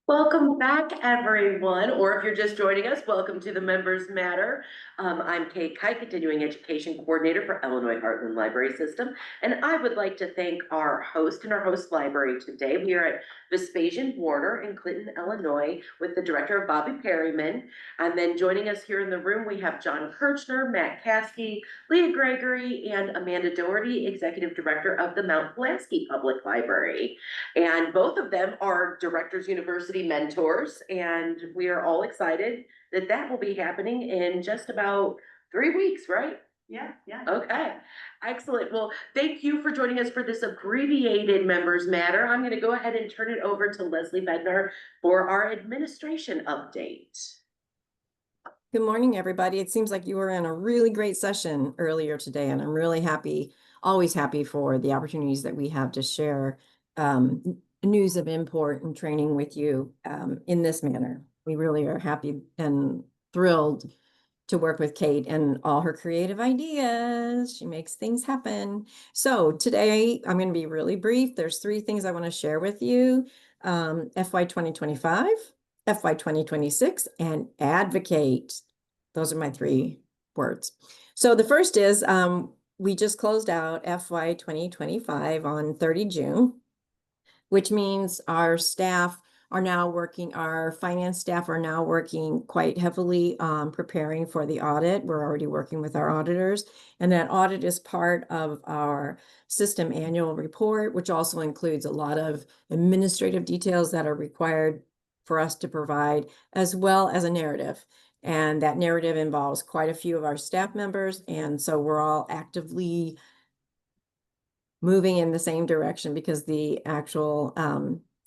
Welcome back, everyone, or if you're just joining us, welcome to the Members Matter. I'm Kate Kite, Continuing Education Coordinator for Illinois Heartland Library System, and I would like to thank our host and our host library today. We are at Vespasian Warner in Clinton, Illinois, with the director Bobby Perryman, and then joining us here in the room, we have John Kirchner, Matt Caskey, Leah Gregory, and Amanda Doherty, Executive Director of the Mount Pulaski Public Library. And both of them are Directors University mentors, and we are all excited that that will be happening in just about 3 weeks, right? Yeah. Okay, excellent. Well, thank you for joining us for this abbreviated Members Matter. I'm going to go ahead and turn it over to Leslie Bednar for our administration update. Good morning, everybody. It seems like you were in a really great session earlier today, and I'm really happy, always happy for the opportunities that we have to share news of import and training with you in this manner. We really are happy and thrilled to work with Kate and all her creative ideas. She makes things happen. So today I'm going to be really brief. There's 3 things I want to share with you. FY 2025, FY 2026, and advocate. Those are my 3 words. So the first is we just closed out FY 2025 on 30 June, which means our staff are now working, our finance staff are now working quite heavily on preparing for the audit. We're already working with our auditors, and that audit is part of our system annual report, which also includes a lot of administrative details that are required for us to provide, as well as a narrative. And that narrative involves quite a few of our staff members, and so we're all actively moving in the same direction because the actual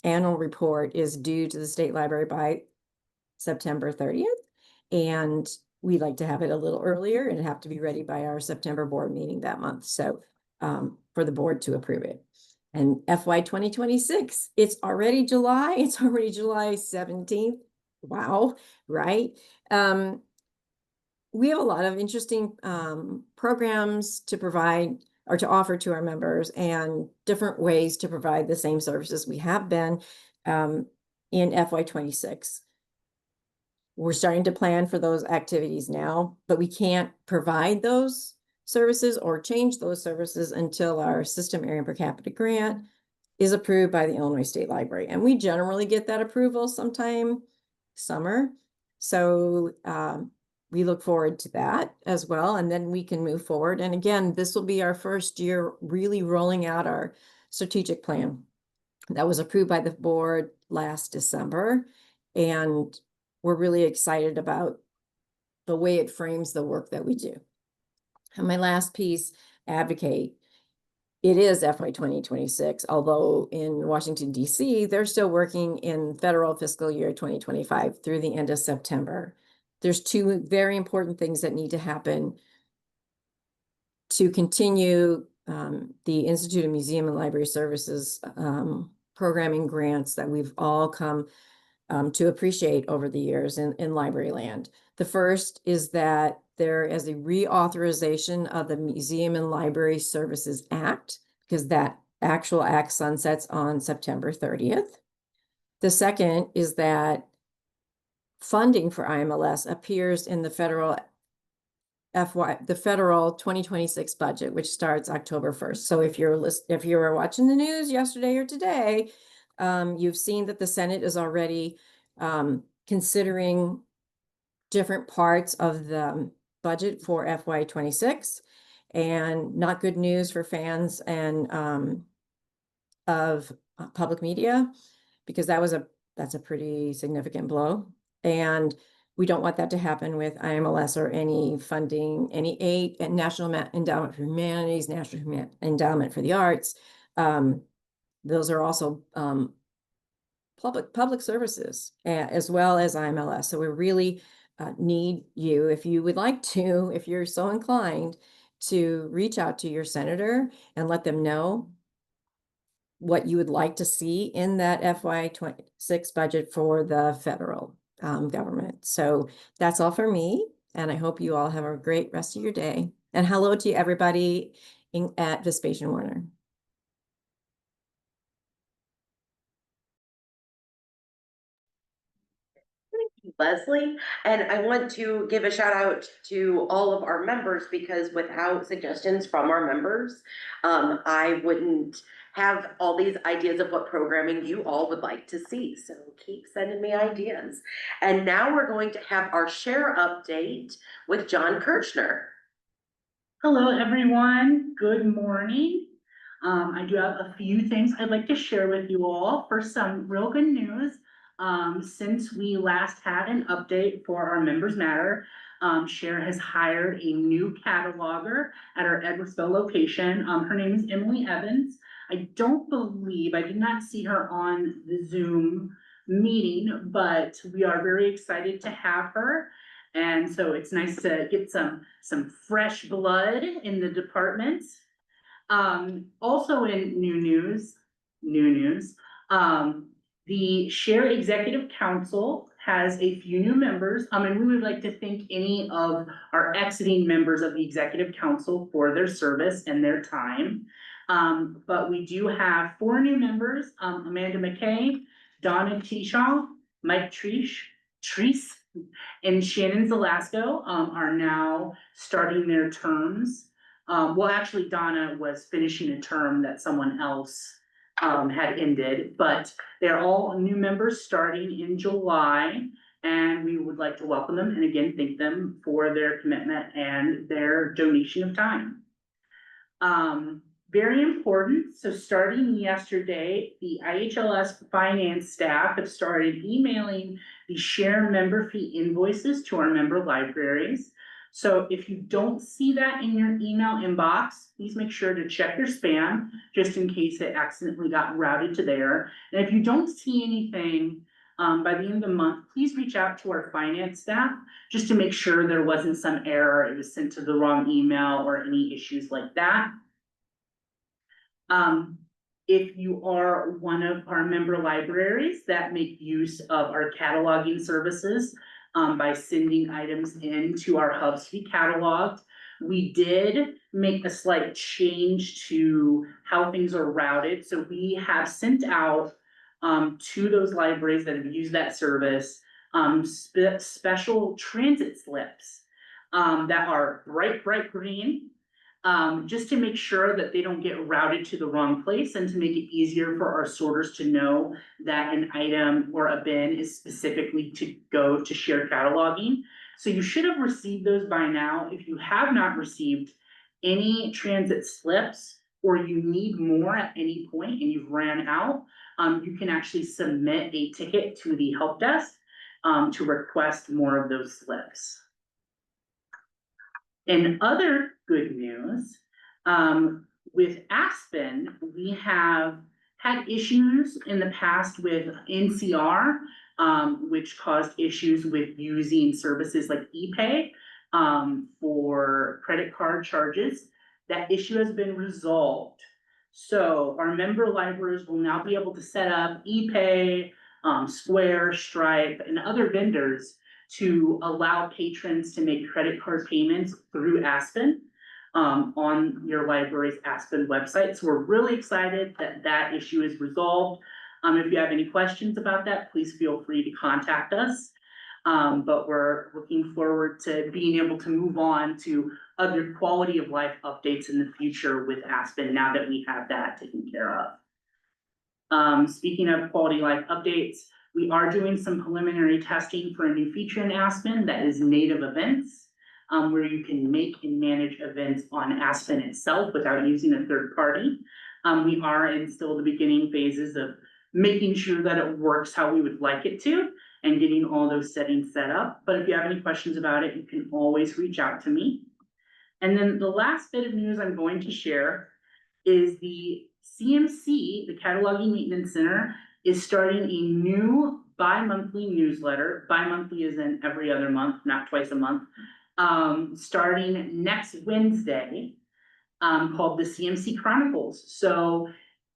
annual report is due to the state library by September 30th. And we'd like to have it a little earlier and have to be ready by our September board meeting that month. So for the board to approve it. And FY 2026, it's already July. It's already July 17th. Wow, right? We have a lot of interesting programs to provide or to offer to our members, and different ways to provide the same services we have been in FY 26. We're starting to plan for those activities now, but we can't provide those services or change those services until our system area per capita grant is approved by the Illinois State Library. And we generally get that approval sometime summer. So we look forward to that as well, and then we can move forward. And again, this will be our first year really rolling out our strategic plan that was approved by the board last December. And we're really excited about the way it frames the work that we do. And my last piece, advocate. It is FY 2026, although in Washington, D.C., they're still working in federal fiscal year 2025 through the end of September. There's 2 very important things that need to happen to continue the Institute of Museum and Library Services programming grants that we've all come to appreciate over the years in library land. The first is that there is a reauthorization of the Museum and Library Services Act, because that actual act sunsets on September 30th. The second is that funding for IMLS appears in the federal 2026 budget, which starts October 1st. So if you were watching the news yesterday or today, you've seen that the Senate is already considering different parts of the budget for FY 26, and not good news for fans and of public media, because that's a pretty significant blow. And we don't want that to happen with IMLS or any funding, any aid, and National Endowment for Humanities, National Endowment for the Arts. Those are also public services, as well as IMLS. So we really need you, if you would like to, if you're so inclined, to reach out to your senator and let them know what you would like to see in that FY 26 budget for the federal government. So that's all for me, and I hope you all have a great rest of your day. And hello to everybody at Vespasian Warner. Leslie, and I want to give a shout out to all of our members because without suggestions from our members, I wouldn't have all these ideas of what programming you all would like to see. So keep sending me ideas. And now we're going to have our share update with John Kirchner. Hello, everyone. Good morning. I do have a few things I'd like to share with you all. For some real good news, since we last had an update for our Members Matter, Share has hired a new cataloger at our Edwardsville location. Her name is Emily Evans. I did not see her on the Zoom meeting, but we are very excited to have her. And so it's nice to get some fresh blood in the department. Also in new news, the Share Executive Council has a few new members. And we would like to thank any of our exiting members of the Executive Council for their service and their time. But we do have 4 new members, Amanda McKay, Donna Tishaw, Mike Treese, and Shannon Zelasco are now starting their terms. Well, actually, Donna was finishing a term that someone else had ended, but they're all new members starting in July, and we would like to welcome them and again thank them for their commitment and their donation of time. Very important, so starting yesterday, the IHLS finance staff have started emailing the Share member fee invoices to our member libraries. So if you don't see that in your email inbox, please make sure to check your spam, just in case it accidentally got routed to there. And if you don't see anything by the end of the month, please reach out to our finance staff, just to make sure there wasn't some error, it was sent to the wrong email or any issues like that. If you are one of our member libraries that make use of our cataloging services, by sending items into our hubs to be cataloged, we did make a slight change to how things are routed. So we have sent out to those libraries that have used that service special transit slips that are bright green. Just to make sure that they don't get routed to the wrong place and to make it easier for our sorters to know that an item or a bin is specifically to go to Share cataloging. So you should have received those by now. If you have not received any transit slips or you need more at any point and you've ran out, you can actually submit a ticket to the help desk to request more of those slips. In other good news, with Aspen, we have had issues in the past with NCR, which caused issues with using services like ePay for credit card charges. That issue has been resolved. So our member libraries will now be able to set up ePay, Square, Stripe, and other vendors to allow patrons to make credit card payments through Aspen on your library's Aspen website. So we're really excited that that issue is resolved. If you have any questions about that, please feel free to contact us. But we're looking forward to being able to move on to other quality of life updates in the future with Aspen now that we have that taken care of. Speaking of quality of life updates, we are doing some preliminary testing for a new feature in Aspen that is native events, where you can make and manage events on Aspen itself without using a third party. We are in still the beginning phases of making sure that it works how we would like it to and getting all those settings set up. But if you have any questions about it, you can always reach out to me. And then the last bit of news I'm going to share is the CMC, the Cataloging Maintenance Center, is starting a new bi-monthly newsletter. Bi-monthly is in every other month, not twice a month. Starting next Wednesday, called the CMC Chronicles. So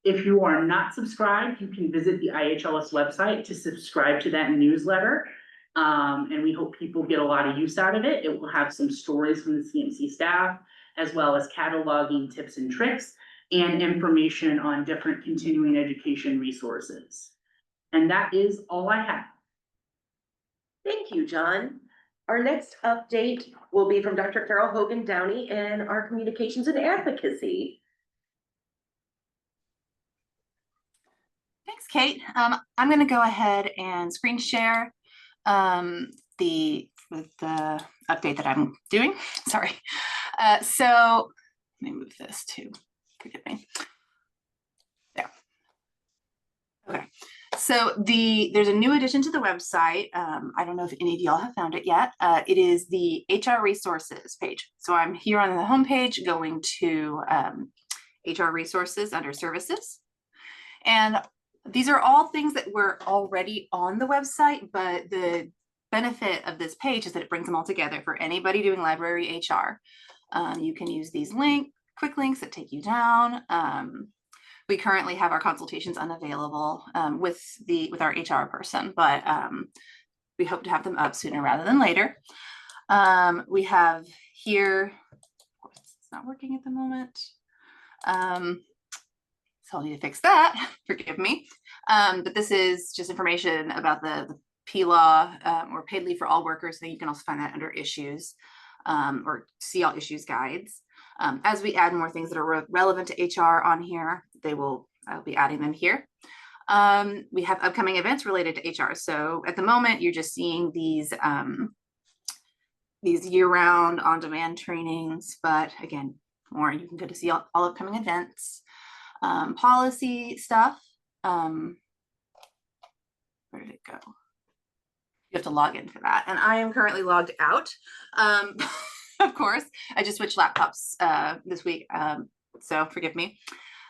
if you are not subscribed, you can visit the IHLS website to subscribe to that newsletter. And we hope people get a lot of use out of it. It will have some stories from the CMC staff, as well as cataloging tips and tricks and information on different continuing education resources. And that is all I have. Thank you, John. Our next update will be from Dr. Carol Hogan Downey in our communications and advocacy. Thanks, Kate. I'm going to go ahead and screen share the update that I'm doing. Sorry. So let me move this to, forgive me. There. Okay. So there's a new addition to the website. I don't know if any of y'all have found it yet. It is the HR resources page. So I'm here on the homepage going to HR resources under services. And these are all things that were already on the website, but the benefit of this page is that it brings them all together for anybody doing library HR. You can use these quick links that take you down. We currently have our consultations unavailable with our HR person, but we hope to have them up sooner rather than later. We have here, of course, it's not working at the moment. So I'll need to fix that, forgive me. But this is just information about the P-Law or paid leave for all workers. So you can also find that under issues or see all issues guides. As we add more things that are relevant to HR on here, I'll be adding them here. We have upcoming events related to HR. So at the moment, you're just seeing these year-round on-demand trainings, but again, more, you can go to see all upcoming events. Policy stuff. Where did it go? You have to log in for that. And I am currently logged out. Of course, I just switched laptops this week. So forgive me.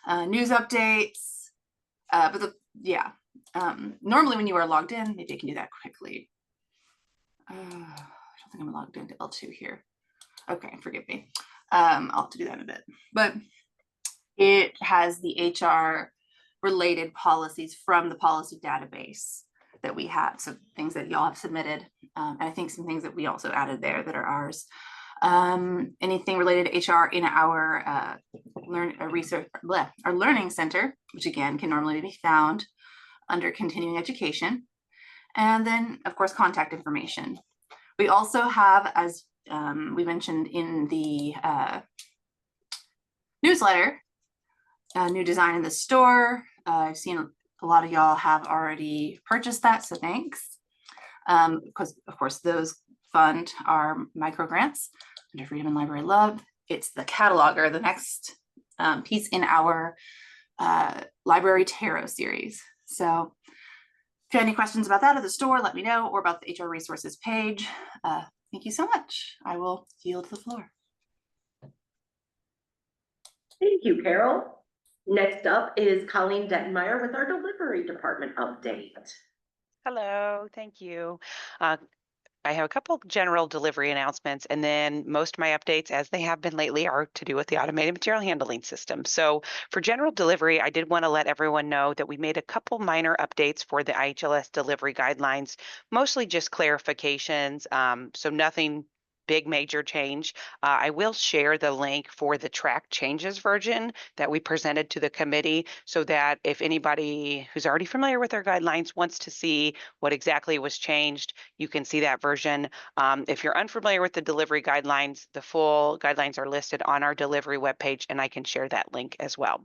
News updates. Normally when you are logged in, maybe I can do that quickly. I don't think I'm logged into L2 here. Okay, forgive me. I'll have to do that in a bit. But it has the HR related policies from the policy database that we have. So things that y'all have submitted. And I think some things that we also added there that are ours. Anything related to HR in our our learning center, which again can normally be found under continuing education. And then of course, contact information. We also have, as we mentioned in the newsletter, a new design in the store. I've seen a lot of y'all have already purchased that, so thanks. Because of course those fund our micro grants under Freedom and Library Love. It's the cataloger, the next piece in our Library Tarot series. So if you have any questions about that at the store, let me know, or about the HR resources page. Thank you so much. I will yield the floor. Thank you, Carol. Next up is Colleen Dettenmeyer with our delivery department update. Hello, thank you. I have a couple general delivery announcements, and then most of my updates, as they have been lately, are to do with the automated material handling system. So for general delivery, I did want to let everyone know that we made a couple minor updates for the IHLS delivery guidelines, mostly just clarifications, so nothing big major change. I will share the link for the track changes version that we presented to the committee, so that if anybody who's already familiar with our guidelines wants to see what exactly was changed, you can see that version. If you're unfamiliar with the delivery guidelines, the full guidelines are listed on our delivery webpage, and I can share that link as well.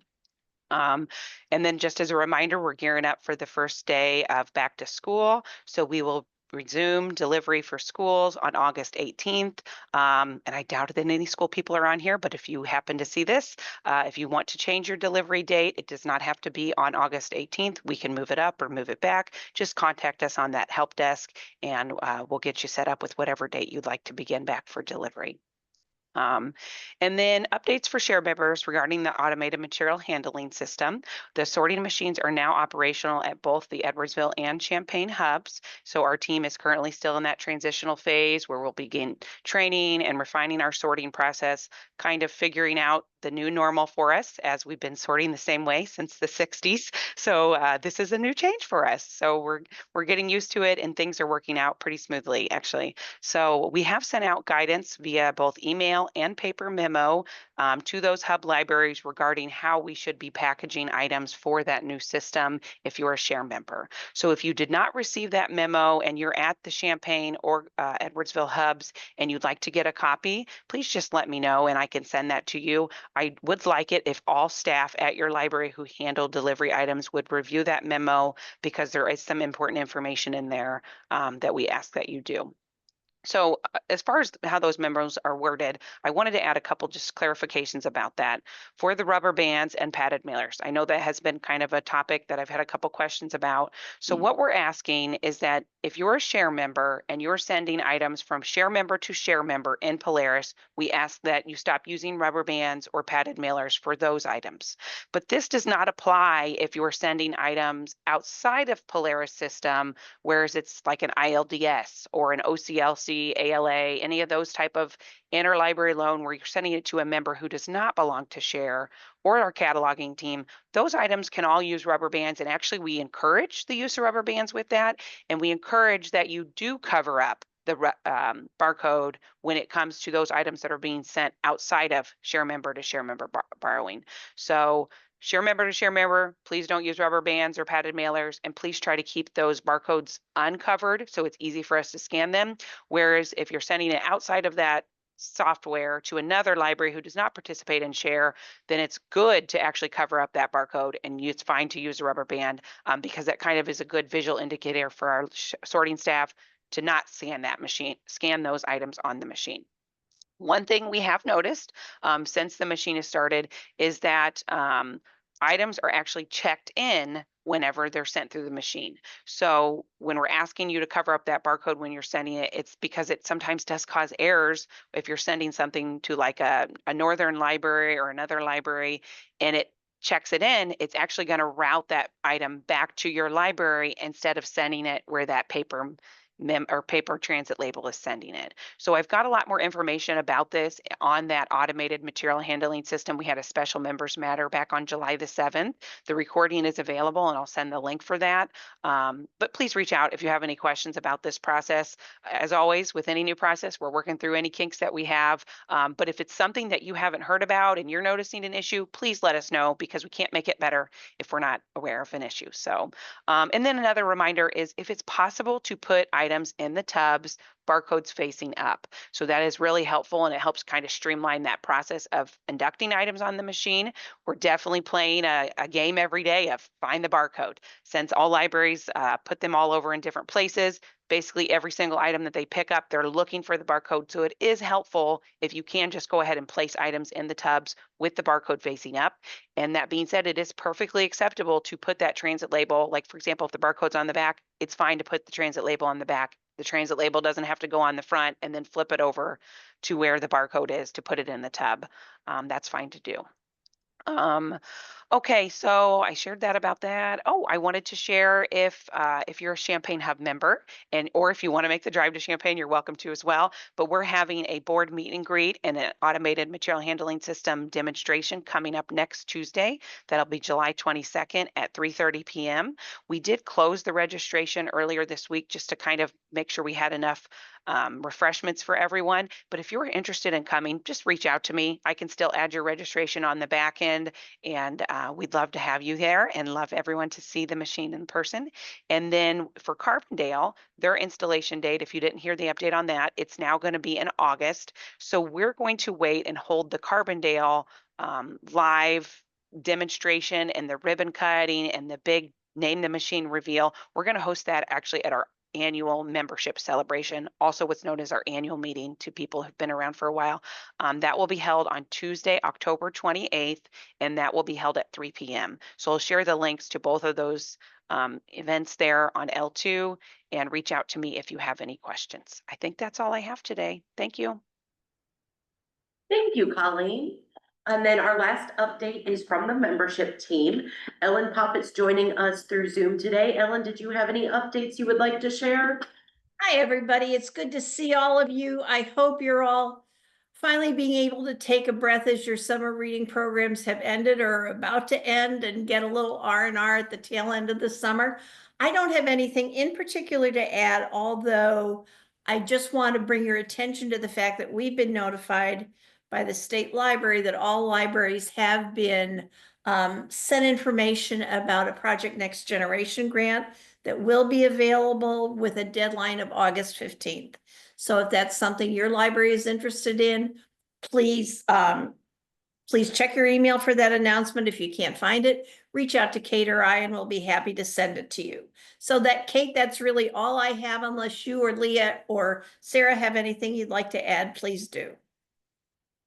And then just as a reminder, we're gearing up for the first day of back to school. So we will resume delivery for schools on August 18th. And I doubt that any school people are on here, but if you happen to see this, if you want to change your delivery date, it does not have to be on August 18th. We can move it up or move it back. Just contact us on that help desk, and we'll get you set up with whatever date you'd like to begin back for delivery. And then updates for share members regarding the automated material handling system. The sorting machines are now operational at both the Edwardsville and Champaign hubs. So our team is currently still in that transitional phase where we'll begin training and refining our sorting process, kind of figuring out the new normal for us, as we've been sorting the same way since the 60s. So this is a new change for us. So we're getting used to it, and things are working out pretty smoothly, actually. So we have sent out guidance via both email and paper memo to those hub libraries regarding how we should be packaging items for that new system if you're a share member. So if you did not receive that memo and you're at the Champaign or Edwardsville hubs and you'd like to get a copy, please just let me know and I can send that to you. I would like it if all staff at your library who handle delivery items would review that memo, because there is some important information in there that we ask that you do. So as far as how those memos are worded, I wanted to add a couple just clarifications about that. For the rubber bands and padded mailers, I know that has been kind of a topic that I've had a couple questions about. So what we're asking is that if you're a share member and you're sending items from share member to share member in Polaris, we ask that you stop using rubber bands or padded mailers for those items. But this does not apply if you're sending items outside of Polaris system, whereas it's like an ILDS or an OCLC, ALA, any of those type of interlibrary loan where you're sending it to a member who does not belong to share or our cataloging team. Those items can all use rubber bands, and actually we encourage the use of rubber bands with that, and we encourage that you do cover up the barcode when it comes to those items that are being sent outside of share member to share member borrowing. So share member to share member, please don't use rubber bands or padded mailers, and please try to keep those barcodes uncovered so it's easy for us to scan them. Whereas if you're sending it outside of that software to another library who does not participate in share, then it's good to actually cover up that barcode, and it's fine to use a rubber band because that kind of is a good visual indicator for our sorting staff to not scan those items on the machine. One thing we have noticed since the machine has started is that items are actually checked in whenever they're sent through the machine. So when we're asking you to cover up that barcode when you're sending it, it's because it sometimes does cause errors if you're sending something to like a northern library or another library and it checks it in, it's actually going to route that item back to your library instead of sending it where that paper transit label is sending it. So I've got a lot more information about this on that automated material handling system. We had a special members matter back on July the 7th. The recording is available and I'll send the link for that. But please reach out if you have any questions about this process. As always, with any new process, we're working through any kinks that we have. But if it's something that you haven't heard about and you're noticing an issue, please let us know, because we can't make it better if we're not aware of an issue. So, and then another reminder is if it's possible to put items in the tubs, barcodes facing up. So that is really helpful, and it helps kind of streamline that process of inducting items on the machine. We're definitely playing a game every day of find the barcode. Since all libraries put them all over in different places, basically every single item that they pick up, they're looking for the barcode. So it is helpful if you can just go ahead and place items in the tubs with the barcode facing up. And that being said, it is perfectly acceptable to put that transit label, like for example, if the barcode's on the back, it's fine to put the transit label on the back. The transit label doesn't have to go on the front and then flip it over to where the barcode is to put it in the tub. That's fine to do. Okay, so I shared that about that. Oh, I wanted to share if you're a Champaign Hub member, or if you want to make the drive to Champaign, you're welcome to as well. But we're having a board meet and greet and an automated material handling system demonstration coming up next Tuesday. That'll be July 22nd at 3:30 p.m. We did close the registration earlier this week just to kind of make sure we had enough refreshments for everyone. But if you're interested in coming, just reach out to me. I can still add your registration on the back end, and we'd love to have you there and love everyone to see the machine in person. And then for Carbondale, their installation date, if you didn't hear the update on that, it's now going to be in August. So we're going to wait and hold the Carbondale live demonstration and the ribbon cutting and the big name the machine reveal. We're going to host that actually at our annual membership celebration, also what's known as our annual meeting to people who've been around for a while. That will be held on Tuesday, October 28th, and that will be held at 3 p.m. So I'll share the links to both of those events there on L2, and reach out to me if you have any questions. I think that's all I have today. Thank you. Thank you, Colleen. And then our last update is from the membership team. Ellen Poppett's joining us through Zoom today. Ellen, did you have any updates you would like to share? Hi, everybody. It's good to see all of you. I hope you're all finally being able to take a breath as your summer reading programs have ended or are about to end and get a little R&R at the tail end of the summer. I don't have anything in particular to add, although I just want to bring your attention to the fact that we've been notified by the state library that all libraries have been sent information about a Project Next Generation grant that will be available with a deadline of August 15th. So if that's something your library is interested in, please, please check your email for that announcement. If you can't find it, reach out to Kate or I, and we'll be happy to send it to you. So that, Kate, that's really all I have, unless you or Leah or Sarah have anything you'd like to add, please do.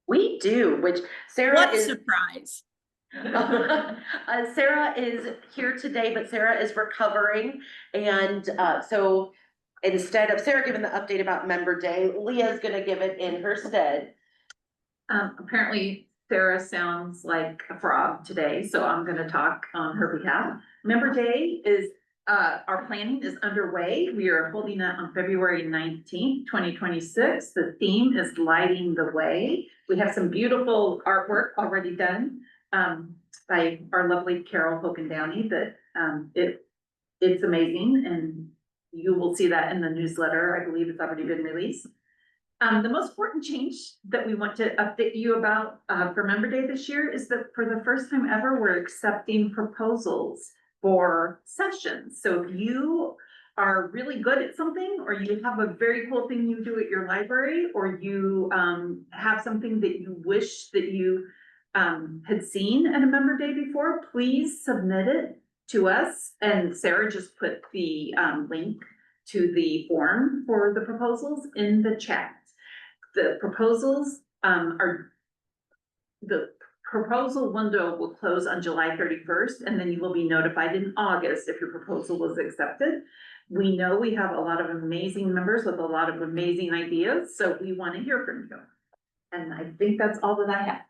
We do, which Sarah What a is. surprise. Sarah is here today, but Sarah is recovering. And so instead of Sarah giving the update about Member Day, Leah's going to give it in her stead. Apparently Sarah sounds like a frog today, so I'm going to talk on her behalf. Member Day is, our planning is underway. We are holding that on February 19th, 2026. The theme is Lighting the Way. We have some beautiful artwork already done by our lovely Carol Hogan Downey that it's amazing, and you will see that in the newsletter. I believe it's already been released. The most important change that we want to update you about for Member Day this year is that for the first time ever, we're accepting proposals for sessions. So if you are really good at something, or you have a very cool thing you do at your library, or you have something that you wish that you had seen at a Member Day before, please submit it to us. And Sarah just put the link to the form for the proposals in the chat. The proposals the proposal window will close on July 31st, and then you will be notified in August if your proposal was accepted. We know we have a lot of amazing members with a lot of amazing ideas, so we want to hear from you. And I think that's all that I have.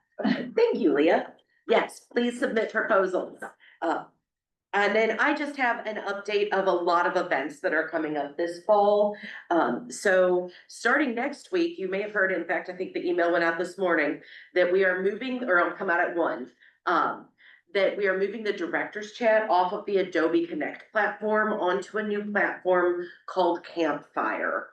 Thank you, Leah. Yes, please submit proposals. And then I just have an update of a lot of events that are coming up this fall. So starting next week, you may have heard, in fact, I think the email went out this morning, that we are moving, or it'll come out at 1, that we are moving the director's chat off of the Adobe Connect platform onto a new platform called Campfire.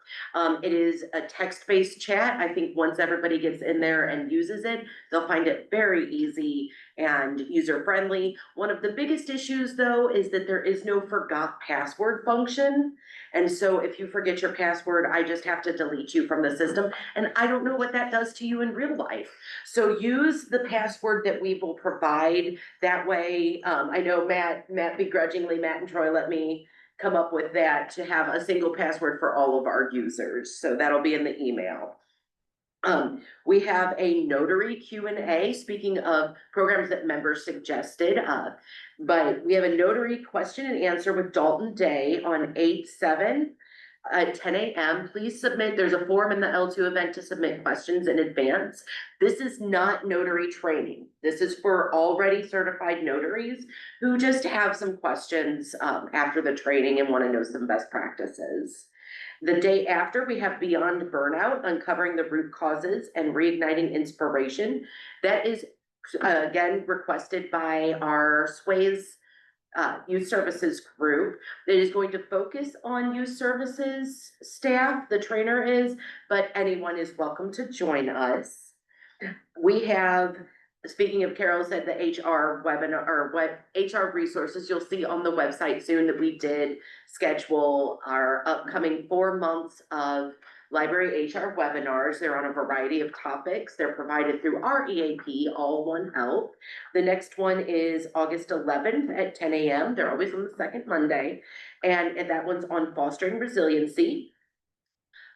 It is a text-based chat. I think once everybody gets in there and uses it, they'll find it very easy and user-friendly. One of the biggest issues, though, is that there is no forgot password function. And so if you forget your password, I just have to delete you from the system. And I don't know what that does to you in real life. So use the password that we will provide. That way, I know Matt begrudgingly, Matt and Troy let me come up with that, to have a single password for all of our users. So that'll be in the email. We have a notary Q&A, speaking of programs that members suggested, but we have a notary question and answer with Dalton Day on 8/7 at 10 a.m. Please submit, there's a form in the L2 event to submit questions in advance. This is not notary training. This is for already certified notaries who just have some questions after the training and want to know some best practices. The day after, we have Beyond Burnout, Uncovering the Root Causes and Reigniting Inspiration. That is, again, requested by our SWAYS Youth Services group. It is going to focus on youth services staff, the trainer is, but anyone is welcome to join us. We have, speaking of, Carol said the HR webinar, or what HR resources, you'll see on the website soon that we did schedule our upcoming 4 months of library HR webinars. They're on a variety of topics. They're provided through our EAP, All One Help. The next one is August 11th at 10 a.m. They're always on the second Monday. And that one's on fostering resiliency.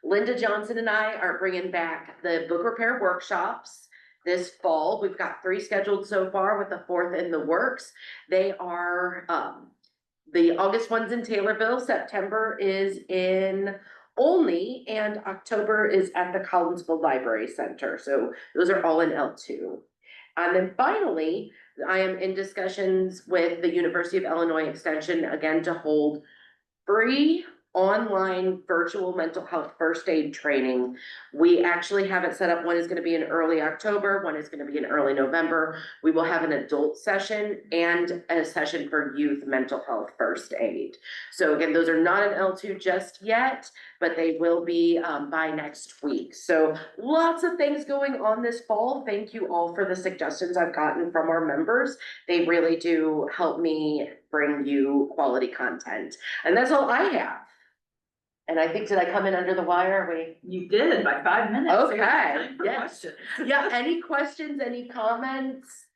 Linda Johnson and I are bringing back the book repair workshops this fall. We've got 3 scheduled so far, with the 4th in the works. They are, the August one's in Taylorville, September is in Olney, and October is at the Collinsville Library Center. So those are all in L2. And then finally, I am in discussions with the University of Illinois Extension again to hold free online virtual mental health first aid training. We actually have it set up. One is gonna be in early October, one is gonna be in early November. We will have an adult session and a session for youth mental health first aid. So again, those are not an L2 just yet, but they will be by next week. So lots of things going on this fall. Thank you all for the suggestions I've gotten from our members. They really do help me bring you quality content. And that's all I have. And I think, did I come in under the wire? Are we? You did by 5 minutes. so we have Okay, time for yes. questions. Yeah, any questions, any comments?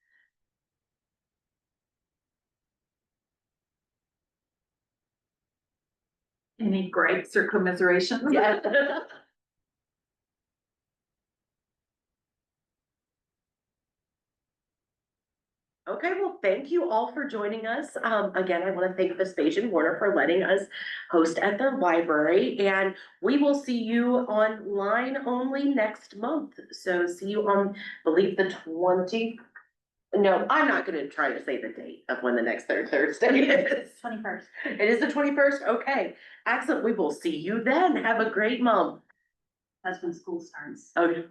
Any gripes or commiserations? Yeah. Okay, well, thank you all for joining us. Again, I want to thank Vespasian Warner for letting us host at their library, and we will see you online only next month. So see you on, I believe, the 20. No, I'm not gonna try to say the date of when the next Thursday is. 21st. It is the 21st? Okay, excellent. We will see you then. Have a great month. That's when school starts. Okay.